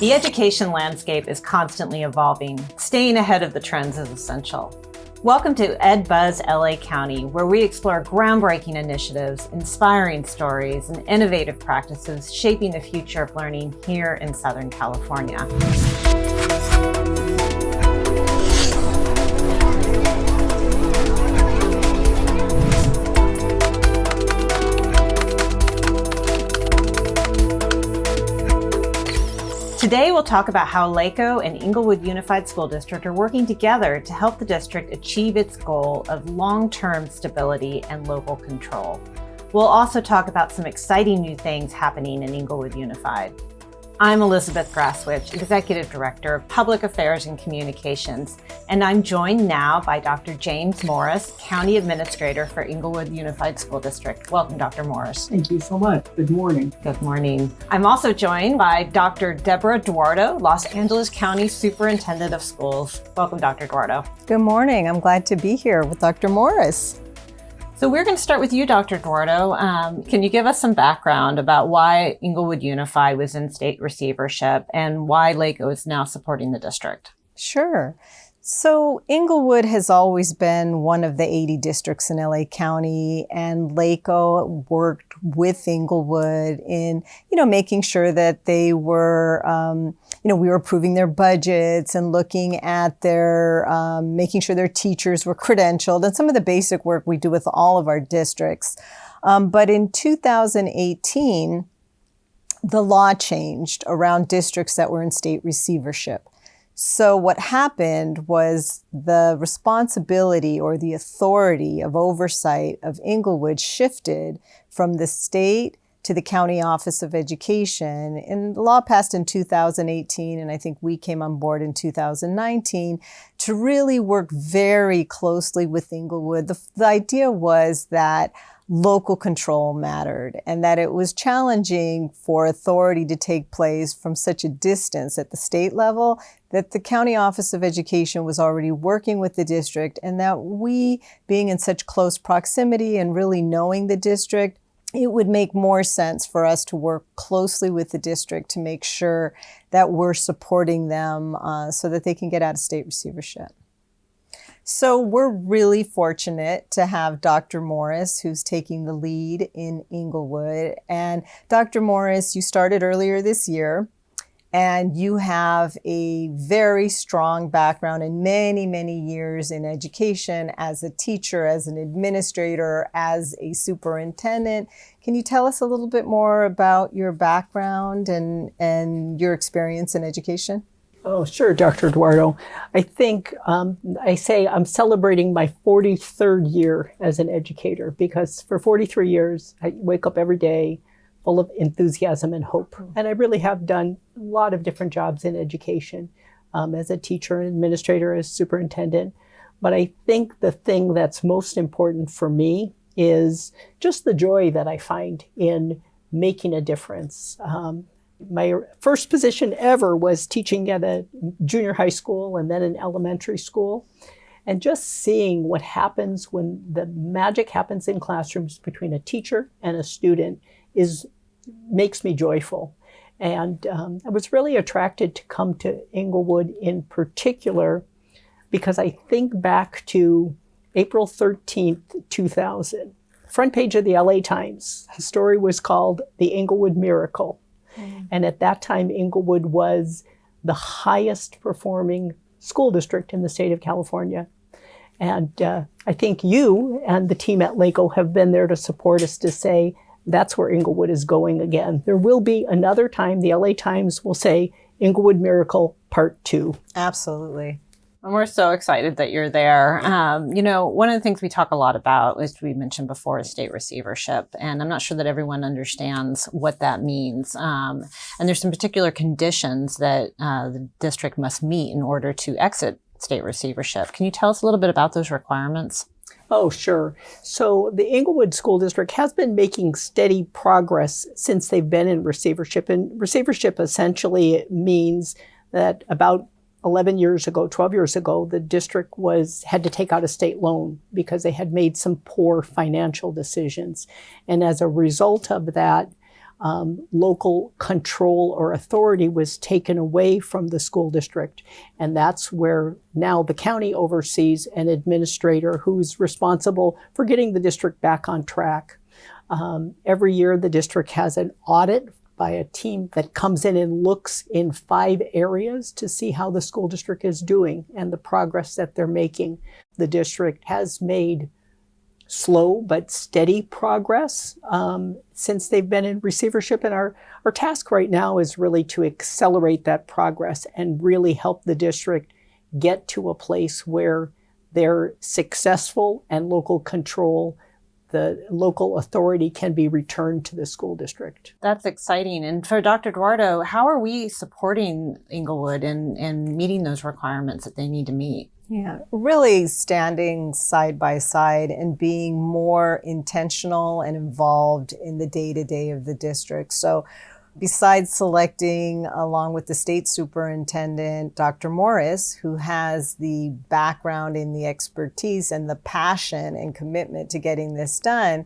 The education landscape is constantly evolving. Staying ahead of the trends is essential. Welcome to Ed Buzz LA County, where we explore groundbreaking initiatives, inspiring stories, and innovative practices shaping the future of learning here in Southern California. Today, we'll talk about how LACOE and Inglewood Unified School District are working together to help the district achieve its goal of long-term stability and local control. We'll also talk about some exciting new things happening in Inglewood Unified. I'm Elizabeth Graswich, Executive Director of Public Affairs and Communications, and I'm joined now by Dr. James Morris, County Administrator for Inglewood Unified School District. Welcome, Dr. Morris. Thank you so much. Good morning. Good morning. I'm also joined by Dr. Debra Duardo, Los Angeles County Superintendent of Schools. Welcome, Dr. Duardo. Good morning. I'm glad to be here with Dr. Morris. So we're going to start with you, Dr. Duardo. Can you give us some background about why Inglewood Unified was in state receivership and why LACOE is now supporting the district? Sure. So Inglewood has always been one of the 80 districts in LA County, and LACOE worked with Inglewood in, making sure that they were, we were approving their budgets and looking at their, making sure their teachers were credentialed and some of the basic work we do with all of our districts. But in 2018, the law changed around districts that were in state receivership. So what happened was the responsibility or the authority of oversight of Inglewood shifted from the state to the County Office of Education. And the law passed in 2018, and I think we came on board in 2019 to really work very closely with Inglewood. The idea was that local control mattered and that it was challenging for authority to take place from such a distance at the state level that the County Office of Education was already working with the district, and that we, being in such close proximity and really knowing the district, it would make more sense for us to work closely with the district to make sure that we're supporting them so that they can get out of state receivership. So we're really fortunate to have Dr. Morris, who's taking the lead in Inglewood. And Dr. Morris, you started earlier this year, and you have a very strong background in many, many years in education as a teacher, as an administrator, as a superintendent. Can you tell us a little bit more about your background and your experience in education? Oh, sure, Dr. Duardo. I think I say I'm celebrating my 43rd year as an educator because for 43 years, I wake up every day full of enthusiasm and hope. And I really have done a lot of different jobs in education as a teacher, administrator, as superintendent. But I think the thing that's most important for me is just the joy that I find in making a difference. My first position ever was teaching at a junior high school and then an elementary school. And just seeing what happens when the magic happens in classrooms between a teacher and a student makes me joyful. And I was really attracted to come to Inglewood in particular because I think back to April 13th, 2000. Front page of the LA Times. The story was called The Inglewood Miracle. And at that time, Inglewood was the highest performing school district in the state of California. And I think you and the team at LACOE have been there to support us to say, that's where Inglewood is going again. There will be another time the LA Times will say Inglewood Miracle Part 2. Absolutely. And we're so excited that you're there. One of the things we talk a lot about, as we mentioned before, is state receivership. And I'm not sure that everyone understands what that means. And there's some particular conditions that the district must meet in order to exit state receivership. Can you tell us a little bit about those requirements? Oh, sure. So the Inglewood School District has been making steady progress since they've been in receivership. And receivership essentially means that about 12 years ago, the district had to take out a state loan because they had made some poor financial decisions. And as a result of that, local control or authority was taken away from the school district. And that's where now the county oversees an administrator who's responsible for getting the district back on track. Every year, the district has an audit by a team that comes in and looks in 5 areas to see how the school district is doing and the progress that they're making. The district has made slow but steady progress since they've been in receivership. And our task right now is really to accelerate that progress and really help the district get to a place where they're successful and local control, the local authority can be returned to the school district. That's exciting. And for Dr. Duardo, how are we supporting Inglewood and meeting those requirements that they need to meet? Yeah, really standing side by side and being more intentional and involved in the day-to-day of the district. So besides selecting, along with the state superintendent, Dr. Morris, who has the background in the expertise and the passion and commitment to getting this done,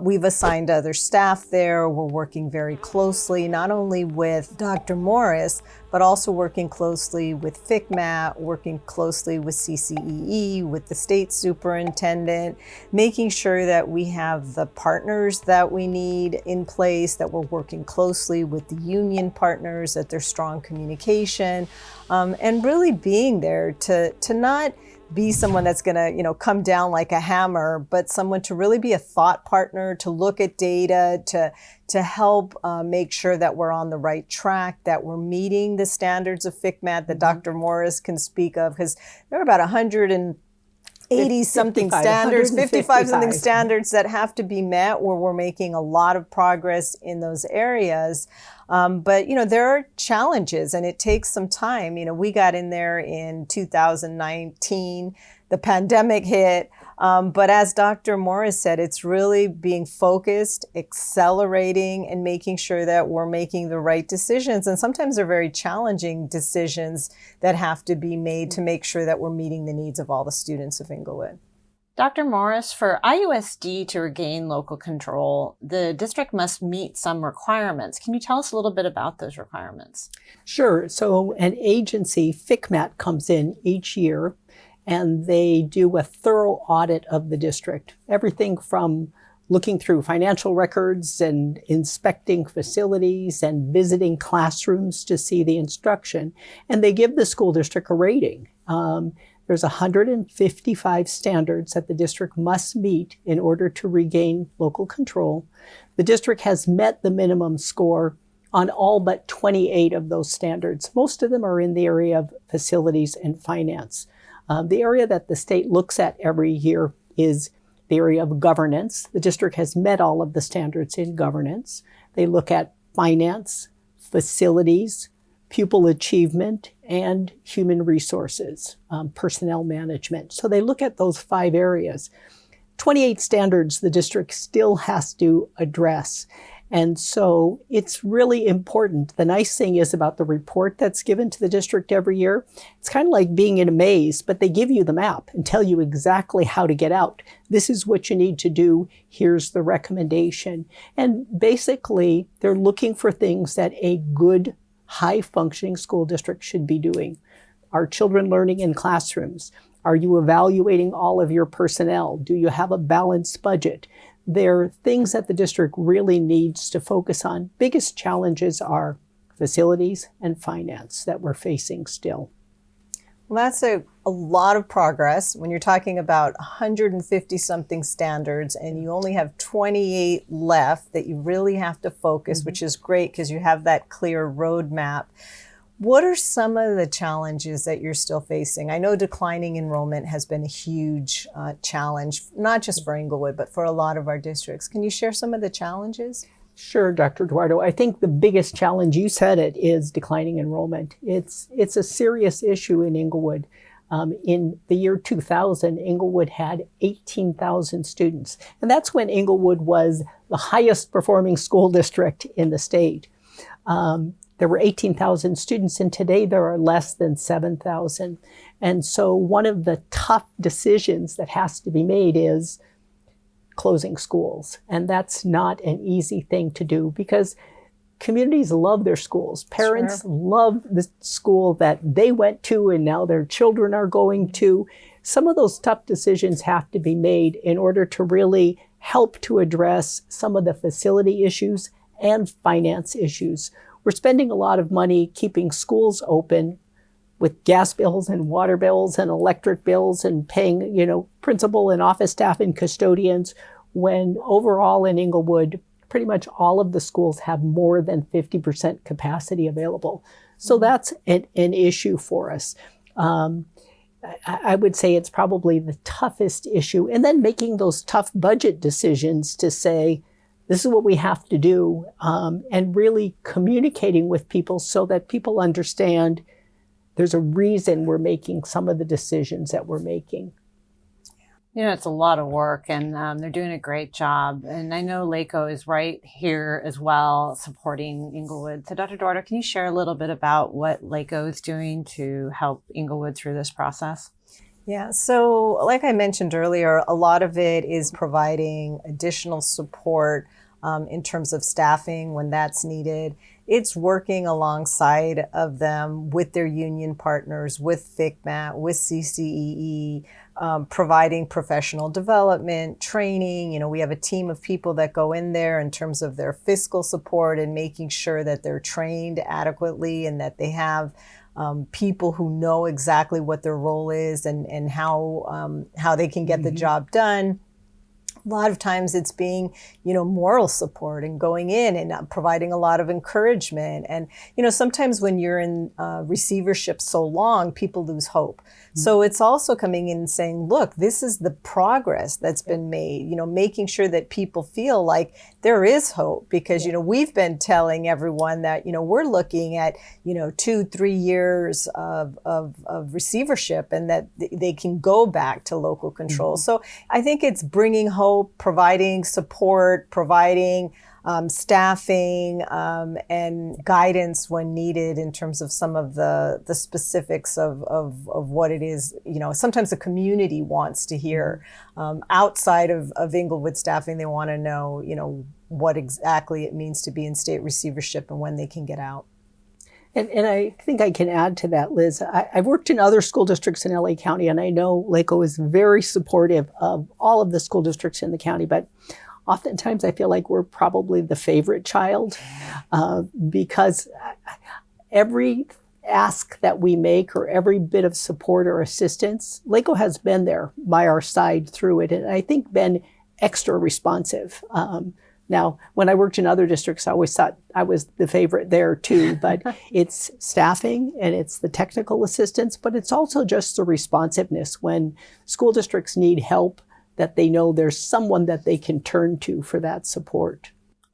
we've assigned other staff there. We're working very closely, not only with Dr. Morris, but also working closely with FCMAT, working closely with CCEE, with the state superintendent, making sure that we have the partners that we need in place, that we're working closely with the union partners, that there's strong communication, and really being there to not be someone that's going to, come down like a hammer, but someone to really be a thought partner, to look at data, to help make sure that we're on the right track, that we're meeting the standards of FCMAT that Dr. Morris can speak of, because there are about 180 something standards, 55 something standards that have to be met, where we're making a lot of progress in those areas. But, there are challenges and it takes some time. We got in there in 2019, the pandemic hit. But as Dr. Morris said, it's really being focused, accelerating, and making sure that we're making the right decisions. And sometimes they're very challenging decisions that have to be made to make sure that we're meeting the needs of all the students of Inglewood. Dr. Morris, for IUSD to regain local control, the district must meet some requirements. Can you tell us a little bit about those requirements? Sure. So an agency, FCMAT, comes in each year and they do a thorough audit of the district. Everything from looking through financial records and inspecting facilities and visiting classrooms to see the instruction. And they give the school district a rating. There's 155 standards that the district must meet in order to regain local control. The district has met the minimum score on all but 28 of those standards. Most of them are in the area of facilities and finance. The area that the state looks at every year is the area of governance. The district has met all of the standards in governance. They look at finance, facilities, pupil achievement, and human resources, personnel management. So they look at those 5 areas. 28 standards the district still has to address. And so it's really important. The nice thing is about the report that's given to the district every year, it's kind of like being in a maze, but they give you the map and tell you exactly how to get out. This is what you need to do. Here's the recommendation. And basically, they're looking for things that a good, high-functioning school district should be doing. Are children learning in classrooms? Are you evaluating all of your personnel? Do you have a balanced budget? There are things that the district really needs to focus on. Biggest challenges are facilities and finance that we're facing still. Well, that's a lot of progress when you're talking about 150 something standards and you only have 28 left that you really have to focus, which is great because you have that clear roadmap. What are some of the challenges that you're still facing? I know declining enrollment has been a huge challenge, not just for Inglewood, but for a lot of our districts. Can you share some of the challenges? Sure, Dr. Duardo. I think the biggest challenge, you said it, is declining enrollment. It's a serious issue in Inglewood. In the year 2000, Inglewood had 18,000 students. And that's when Inglewood was the highest performing school district in the state. There were 18,000 students, and today there are less than 7,000. And so one of the tough decisions that has to be made is, closing schools. And that's not an easy thing to do because communities love their schools. Parents love the school that they went to and now their children are going to. Some of those tough decisions have to be made in order to really help to address some of the facility issues and finance issues. We're spending a lot of money keeping schools open with gas bills and water bills and electric bills and paying, principal and office staff and custodians, when overall in Inglewood, pretty much all of the schools have more than 50% capacity available. So that's an issue for us. I would say it's probably the toughest issue. And then making those tough budget decisions to say, this is what we have to do, and really communicating with people so that people understand there's a reason we're making some of the decisions that we're making. It's a lot of work, and they're doing a great job. And I know LACOE is right here as well, supporting Inglewood. So Dr. Duardo, can you share a little bit about what LACOE is doing to help Inglewood through this process? Yeah, so like I mentioned earlier, a lot of it is providing additional support in terms of staffing when that's needed. It's working alongside of them with their union partners, with FCMAT, with CCEE, providing professional development, training. We have a team of people that go in there in terms of their fiscal support and making sure that they're trained adequately and that they have people who know exactly what their role is and how they can get the job done. A lot of times it's being, moral support and going in and providing a lot of encouragement. And, sometimes when you're in receivership so long, people lose hope. So it's also coming in and saying, look, this is the progress that's been made, making sure that people feel like there is hope because, we've been telling everyone that, we're looking at, 2-3 years of receivership and that they can go back to local control. So I think it's bringing hope, providing support, providing staffing and guidance when needed in terms of some of the specifics of what it is. Sometimes the community wants to hear outside of Inglewood staffing. They want to know, what exactly it means to be in state receivership and when they can get out. And I think I can add to that, Liz. I've worked in other school districts in LA County, and I know LACOE is very supportive of all of the school districts in the county, but oftentimes I feel like we're probably the favorite child because every ask that we make or every bit of support or assistance, LACOE has been there by our side through it, and I think been extra responsive. Now, when I worked in other districts, I always thought I was the favorite there too, but it's staffing and it's the technical assistance, but it's also just the responsiveness when school districts need help, that they know there's someone that they can turn to for that support.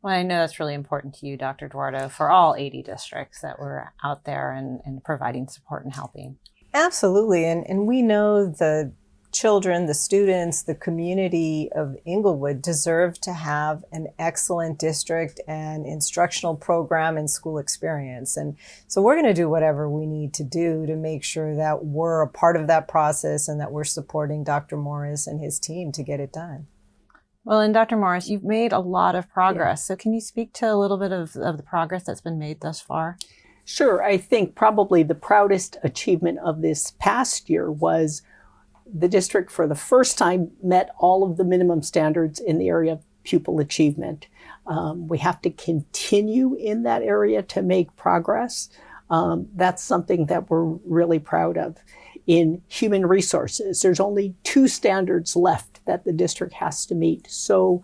Well, I know that's really important to you, Dr. Duardo, for all 80 districts that we're out there and providing support and helping. Absolutely. And we know the children, the students, the community of Inglewood deserve to have an excellent district and instructional program and school experience. And so we're going to do whatever we need to do to make sure that we're a part of that process and that we're supporting Dr. Morris and his team to get it done. Well, and Dr. Morris, you've made a lot of progress. So can you speak to a little bit of the progress that's been made thus far? Sure. I think probably the proudest achievement of this past year was the district for the first time met all of the minimum standards in the area of pupil achievement. We have to continue in that area to make progress. That's something that we're really proud of. In human resources, there's only 2 standards left that the district has to meet. So,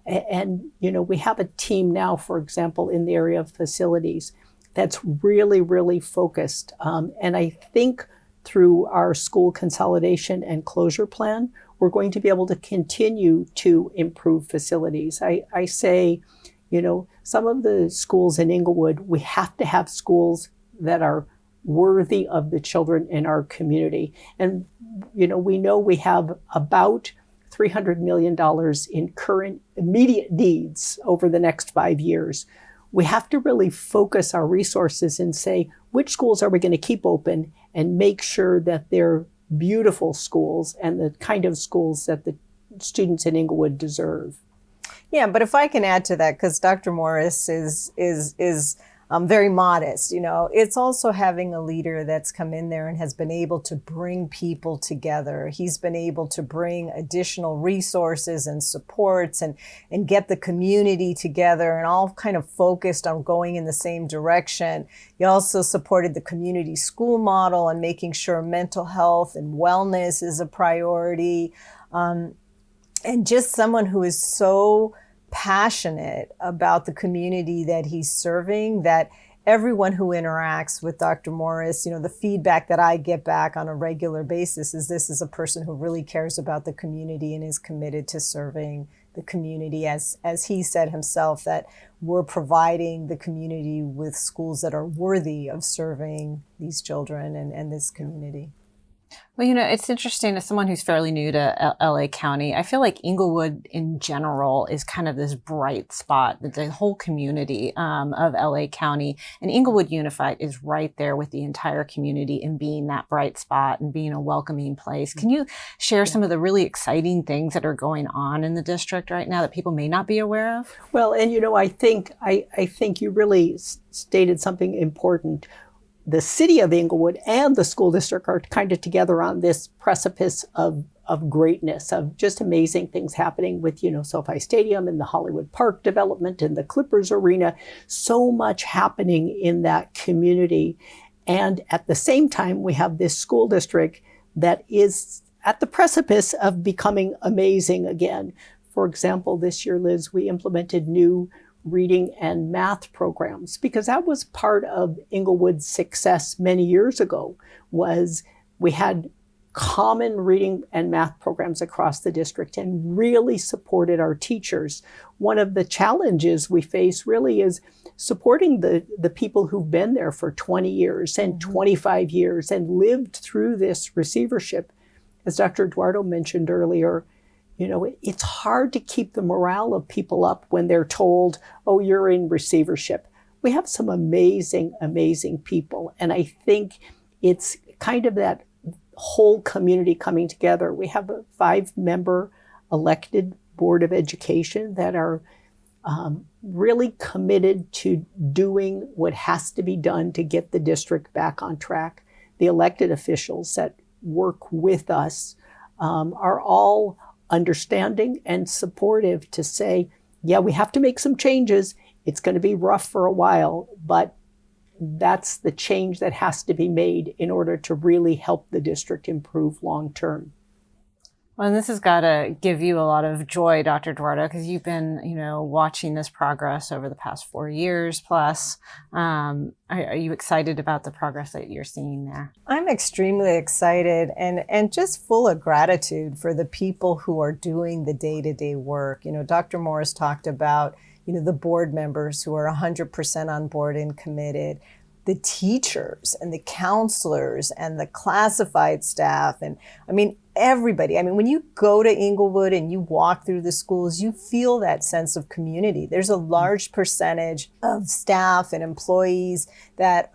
we have a team now, for example, in the area of facilities that's really, really focused. And I think through our school consolidation and closure plan, we're going to be able to continue to improve facilities. I say, some of the schools in Inglewood, we have to have schools that are worthy of the children in our community. And, we know we have about $300 million in current immediate needs over the next 5 years. We have to really focus our resources and say, which schools are we going to keep open and make sure that they're beautiful schools and the kind of schools that the students in Inglewood deserve. Yeah, but if I can add to that, because Dr. Morris is very modest, it's also having a leader that's come in there and has been able to bring people together. He's been able to bring additional resources and supports and get the community together and all kind of focused on going in the same direction. He also supported the community school model and making sure mental health and wellness is a priority. And just someone who is so passionate about the community that he's serving, that everyone who interacts with Dr. Morris, the feedback that I get back on a regular basis is this is a person who really cares about the community and is committed to serving the community. As he said himself, that we're providing the community with schools that are worthy of serving these children and this community. Well, it's interesting, as someone who's fairly new to LA County, I feel like Inglewood in general is kind of this bright spot, the whole community of LA County. And Inglewood Unified is right there with the entire community in being that bright spot and being a welcoming place. Can you share some of the really exciting things that are going on in the district right now that people may not be aware of? Well, and I think you really stated something important. The city of Inglewood and the school district are kind of together on this precipice of greatness, of just amazing things happening with, SoFi Stadium and the Hollywood Park development and the Clippers Arena. So much happening in that community. And at the same time, we have this school district that is at the precipice of becoming amazing again. For example, this year, Liz, we implemented new reading and math programs, because that was part of Inglewood's success many years ago. Was we had common reading and math programs across the district and really supported our teachers. One of the challenges we face really is supporting the people who've been there for 20 years and 25 years and lived through this receivership. As Dr. Duardo mentioned earlier, it's hard to keep the morale of people up when they're told, oh, you're in receivership. We have some amazing, amazing people. And I think it's kind of that whole community coming together. We have a 5-member elected board of education that are really committed to doing what has to be done to get the district back on track. The elected officials that work with us are all understanding and supportive to say, yeah, we have to make some changes. It's going to be rough for a while, but that's the change that has to be made in order to really help the district improve long term. Well, and this has got to give you a lot of joy, Dr. Duardo, because you've been, watching this progress over the past 4 years plus. Are you excited about the progress that you're seeing there? I'm extremely excited and just full of gratitude for the people who are doing the day-to-day work. Dr. Morris talked about, the board members who are 100% on board and committed, the teachers and the counselors and the classified staff. And everybody. When you go to Inglewood and you walk through the schools, you feel that sense of community. There's a large percentage of staff and employees that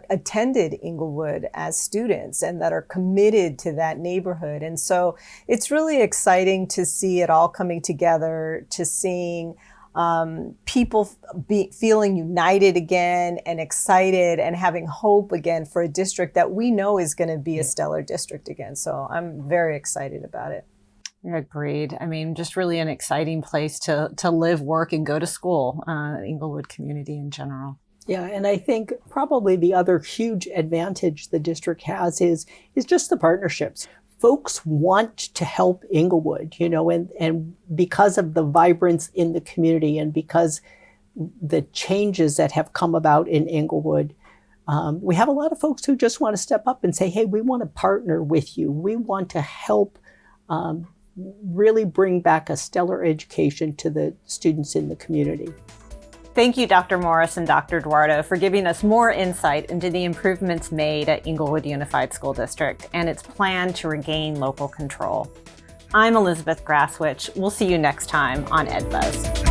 attended Inglewood as students and that are committed to that neighborhood. And so it's really exciting to see it all coming together, to seeing people feeling united again and excited and having hope again for a district that we know is going to be a stellar district again. So I'm very excited about it. Agreed. Just really an exciting place to live, work, and go to school, Inglewood community in general. Yeah, and I think probably the other huge advantage the district has is just the partnerships. Folks want to help Inglewood, and because of the vibrance in the community and because the changes that have come about in Inglewood, we have a lot of folks who just want to step up and say, hey, we want to partner with you. We want to help really bring back a stellar education to the students in the community. Thank you, Dr. Morris and Dr. Duardo, for giving us more insight into the improvements made at Inglewood Unified School District and its plan to regain local control. I'm Elizabeth Grasswich. We'll see you next time on EdBuzz.